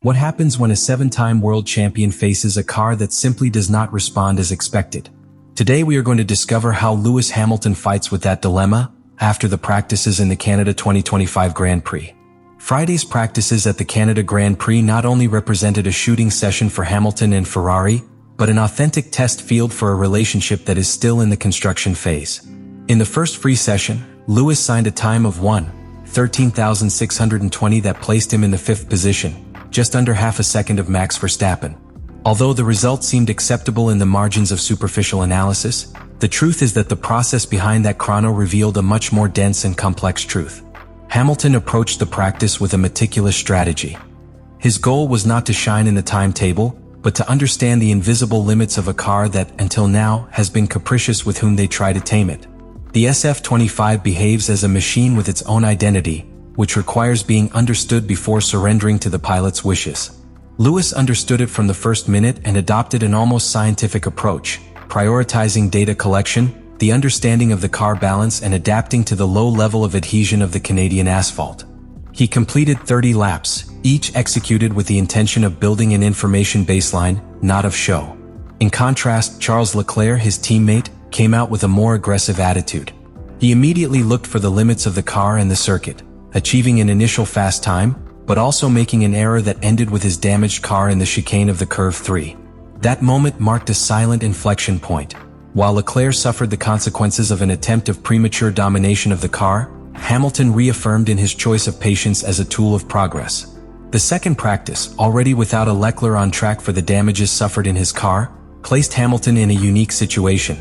What happens when a 7-time world champion faces a car that simply does not respond as expected? Today we are going to discover how Lewis Hamilton fights with that dilemma after the practices in the Canada 2025 Grand Prix. Friday's practices at the Canada Grand Prix not only represented a shooting session for Hamilton and Ferrari, but an authentic test field for a relationship that is still in the construction phase. In the first free session, Lewis signed a time of 1:13,620 that placed him in the 5th position, just under half a second of Max Verstappen. Although the result seemed acceptable in the margins of superficial analysis, the truth is that the process behind that chrono revealed a much more dense and complex truth. Hamilton approached the practice with a meticulous strategy. His goal was not to shine in the timetable, but to understand the invisible limits of a car that, until now, has been capricious with whom they try to tame it. The SF25 behaves as a machine with its own identity, which requires being understood before surrendering to the pilot's wishes. Lewis understood it from the first minute and adopted an almost scientific approach, prioritizing data collection, the understanding of the car balance, and adapting to the low level of adhesion of the Canadian asphalt. He completed 30 laps, each executed with the intention of building an information baseline, not of show. In contrast, Charles Leclerc, his teammate, came out with a more aggressive attitude. He immediately looked for the limits of the car and the circuit, achieving an initial fast time, but also making an error that ended with his damaged car in the chicane of the Curve 3. That moment marked a silent inflection point. While Leclerc suffered the consequences of an attempt of premature domination of the car, Hamilton reaffirmed in his choice of patience as a tool of progress. The second practice, already without a Leclerc on track for the damages suffered in his car, placed Hamilton in a unique situation.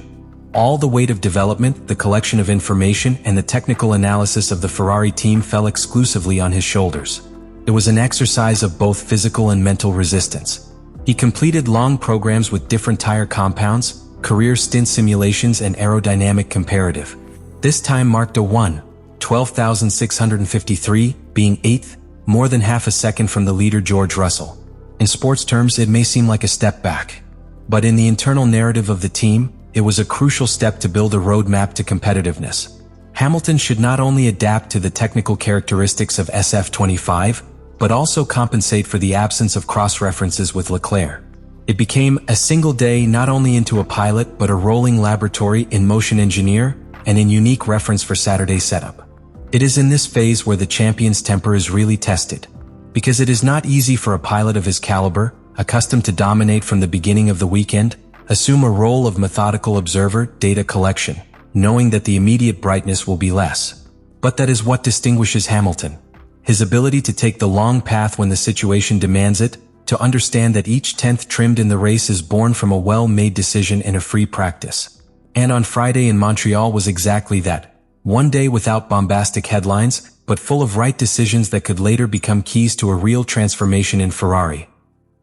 All the weight of development, the collection of information, and the technical analysis of the Ferrari team fell exclusively on his shoulders. It was an exercise of both physical and mental resistance. He completed long programs with different tire compounds, career stint simulations, and aerodynamic comparative. This time marked a 1:12,653, being 8th, more than half a second from the leader George Russell. In sports terms, it may seem like a step back. But in the internal narrative of the team, it was a crucial step to build a roadmap to competitiveness. Hamilton should not only adapt to the technical characteristics of SF25, but also compensate for the absence of cross-references with Leclerc. It became a single day not only into a pilot but a rolling laboratory in motion engineer and in unique reference for Saturday's setup. It is in this phase where the champion's temper is really tested, because it is not easy for a pilot of his caliber, accustomed to dominate from the beginning of the weekend, assume a role of methodical observer, data collection, knowing that the immediate brightness will be less. But that is what distinguishes Hamilton. His ability to take the long path when the situation demands it, to understand that each 10th trimmed in the race is born from a well-made decision in a free practice. And on Friday in Montreal was exactly that. One day without bombastic headlines, but full of right decisions that could later become keys to a real transformation in Ferrari.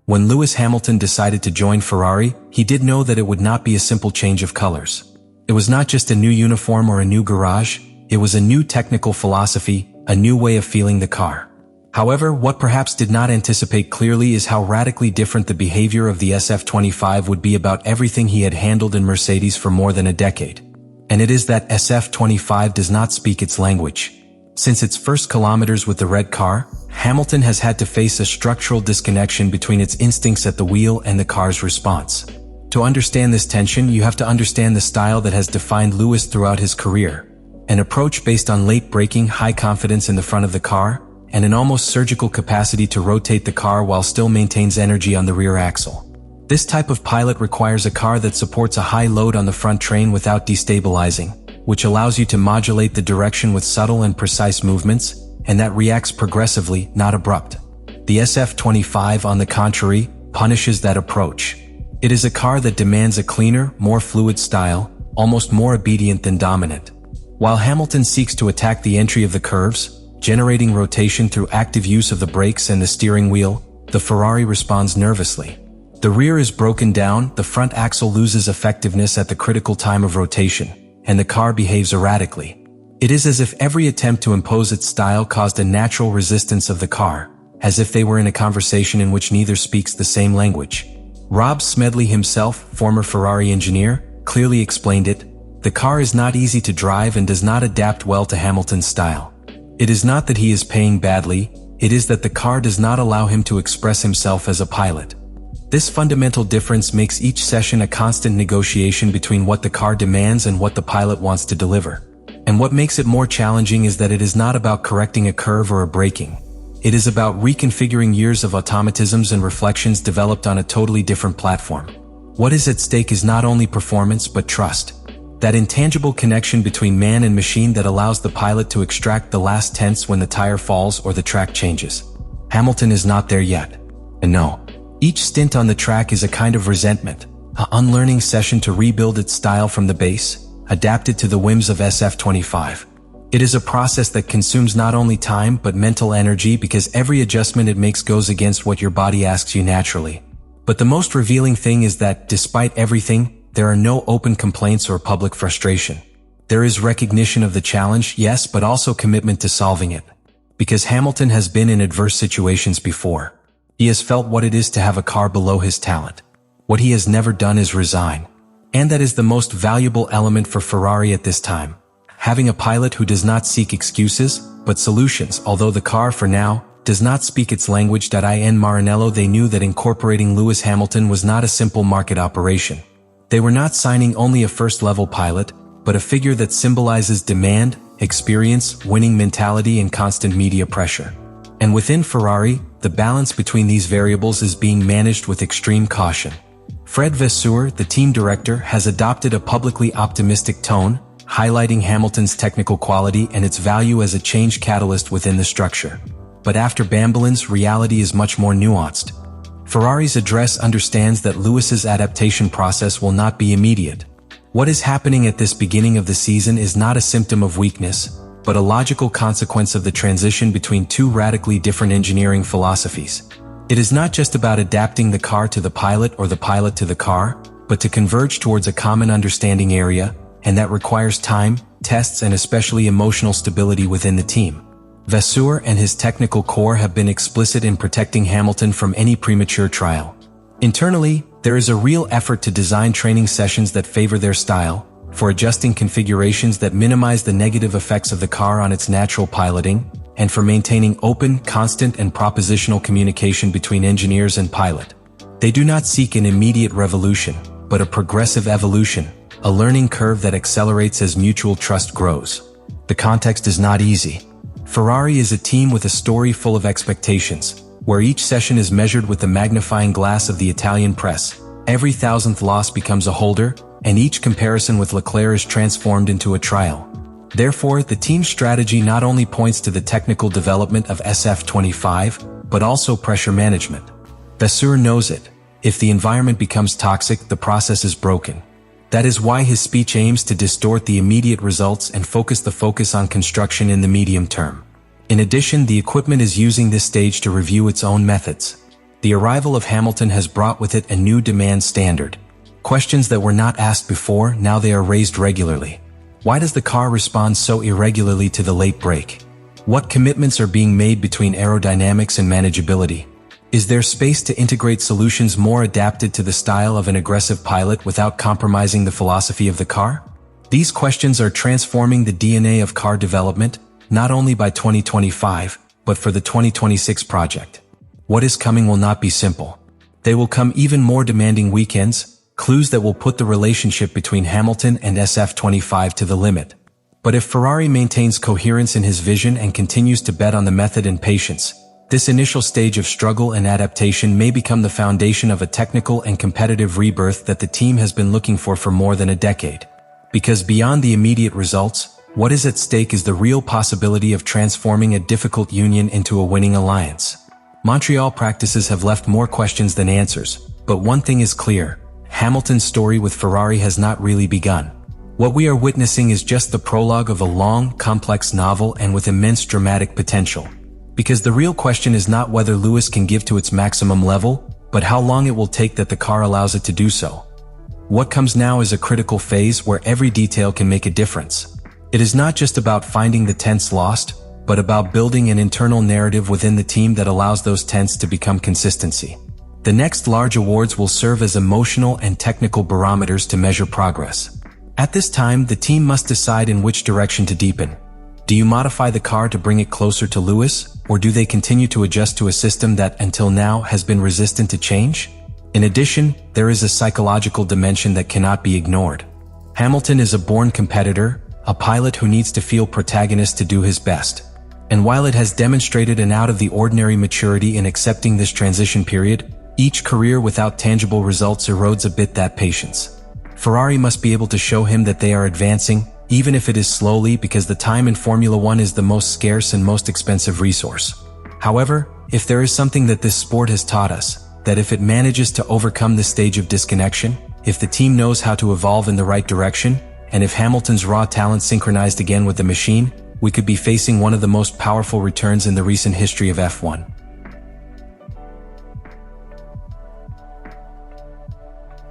When Lewis Hamilton decided to join Ferrari, he did know that it would not be a simple change of colors. It was not just a new uniform or a new garage, it was a new technical philosophy, a new way of feeling the car. However, what perhaps did not anticipate clearly is how radically different the behavior of the SF25 would be about everything he had handled in Mercedes for more than a decade. And it is that SF25 does not speak its language. Since its first kilometers with the red car, Hamilton has had to face a structural disconnection between its instincts at the wheel and the car's response. To understand this tension, you have to understand the style that has defined Lewis throughout his career. An approach based on late braking, high confidence in the front of the car, and an almost surgical capacity to rotate the car while still maintains energy on the rear axle. This type of pilot requires a car that supports a high load on the front train without destabilizing, which allows you to modulate the direction with subtle and precise movements, and that reacts progressively, not abrupt. The SF25, on the contrary, punishes that approach. It is a car that demands a cleaner, more fluid style, almost more obedient than dominant. While Hamilton seeks to attack the entry of the curves, generating rotation through active use of the brakes and the steering wheel, the Ferrari responds nervously. The rear is broken down, the front axle loses effectiveness at the critical time of rotation, and the car behaves erratically. It is as if every attempt to impose its style caused a natural resistance of the car, as if they were in a conversation in which neither speaks the same language. Rob Smedley himself, former Ferrari engineer, clearly explained it. The car is not easy to drive and does not adapt well to Hamilton's style. It is not that he is paying badly, it is that the car does not allow him to express himself as a pilot. This fundamental difference makes each session a constant negotiation between what the car demands and what the pilot wants to deliver. And what makes it more challenging is that it is not about correcting a curve or a braking. It is about reconfiguring years of automatisms and reflections developed on a totally different platform. What is at stake is not only performance but trust. That intangible connection between man and machine that allows the pilot to extract the last tenths when the tire falls or the track changes. Hamilton is not there yet. And no, each stint on the track is a kind of resentment, an unlearning session to rebuild its style from the base, adapted to the whims of SF25. It is a process that consumes not only time but mental energy because every adjustment it makes goes against what your body asks you naturally. But the most revealing thing is that, despite everything, there are no open complaints or public frustration. There is recognition of the challenge, yes, but also commitment to solving it. Because Hamilton has been in adverse situations before. He has felt what it is to have a car below his talent. What he has never done is resign. And that is the most valuable element for Ferrari at this time. Having a pilot who does not seek excuses, but solutions. Although the car, for now, does not speak its language. In Maranello they knew that incorporating Lewis Hamilton was not a simple market operation. They were not signing only a first-level pilot, but a figure that symbolizes demand, experience, winning mentality and constant media pressure. And within Ferrari, the balance between these variables is being managed with extreme caution. Fred Vasseur, the team director, has adopted a publicly optimistic tone, highlighting Hamilton's technical quality and its value as a change catalyst within the structure. But after Bambolin's, reality is much more nuanced. Ferrari's address understands that Lewis's adaptation process will not be immediate. What is happening at this beginning of the season is not a symptom of weakness, but a logical consequence of the transition between two radically different engineering philosophies. It is not just about adapting the car to the pilot or the pilot to the car, but to converge towards a common understanding area, and that requires time, tests and especially emotional stability within the team. Vasseur and his technical core have been explicit in protecting Hamilton from any premature trial. Internally, there is a real effort to design training sessions that favor their style, for adjusting configurations that minimize the negative effects of the car on its natural piloting, and for maintaining open, constant and propositional communication between engineers and pilot. They do not seek an immediate revolution, but a progressive evolution, a learning curve that accelerates as mutual trust grows. The context is not easy. Ferrari is a team with a story full of expectations, where each session is measured with the magnifying glass of the Italian press. Every thousandth loss becomes a holder, and each comparison with Leclerc is transformed into a trial. Therefore, the team's strategy not only points to the technical development of SF25, but also pressure management. Vasseur knows it. If the environment becomes toxic, the process is broken. That is why his speech aims to distort the immediate results and focus the focus on construction in the medium term. In addition, the equipment is using this stage to review its own methods. The arrival of Hamilton has brought with it a new demand standard. Questions that were not asked before, now they are raised regularly. Why does the car respond so irregularly to the late brake? What commitments are being made between aerodynamics and manageability? Is there space to integrate solutions more adapted to the style of an aggressive pilot without compromising the philosophy of the car? These questions are transforming the DNA of car development, not only by 2025, but for the 2026 project. What is coming will not be simple. They will come even more demanding weekends, clues that will put the relationship between Hamilton and SF25 to the limit. But if Ferrari maintains coherence in his vision and continues to bet on the method and patience, this initial stage of struggle and adaptation may become the foundation of a technical and competitive rebirth that the team has been looking for more than a decade. Because beyond the immediate results, what is at stake is the real possibility of transforming a difficult union into a winning alliance. Montreal practices have left more questions than answers, but one thing is clear: Hamilton's story with Ferrari has not really begun. What we are witnessing is just the prologue of a long, complex novel and with immense dramatic potential. Because the real question is not whether Lewis can give to its maximum level, but how long it will take that the car allows it to do so. What comes now is a critical phase where every detail can make a difference. It is not just about finding the tenths lost, but about building an internal narrative within the team that allows those tenths to become consistency. The next large awards will serve as emotional and technical barometers to measure progress. At this time, the team must decide in which direction to deepen. Do you modify the car to bring it closer to Lewis, Or do they continue to adjust to a system that, until now, has been resistant to change? In addition, there is a psychological dimension that cannot be ignored. Hamilton is a born competitor, a pilot who needs to feel protagonist to do his best. And while it has demonstrated an out-of-the-ordinary maturity in accepting this transition period, each career without tangible results erodes a bit that patience. Ferrari must be able to show him that they are advancing, even if it is slowly, because the time in Formula One is the most scarce and most expensive resource. However, if there is something that this sport has taught us, that if it manages to overcome this stage of disconnection, if the team knows how to evolve in the right direction, and if Hamilton's raw talent synchronized again with the machine, we could be facing one of the most powerful returns in the recent history of F1.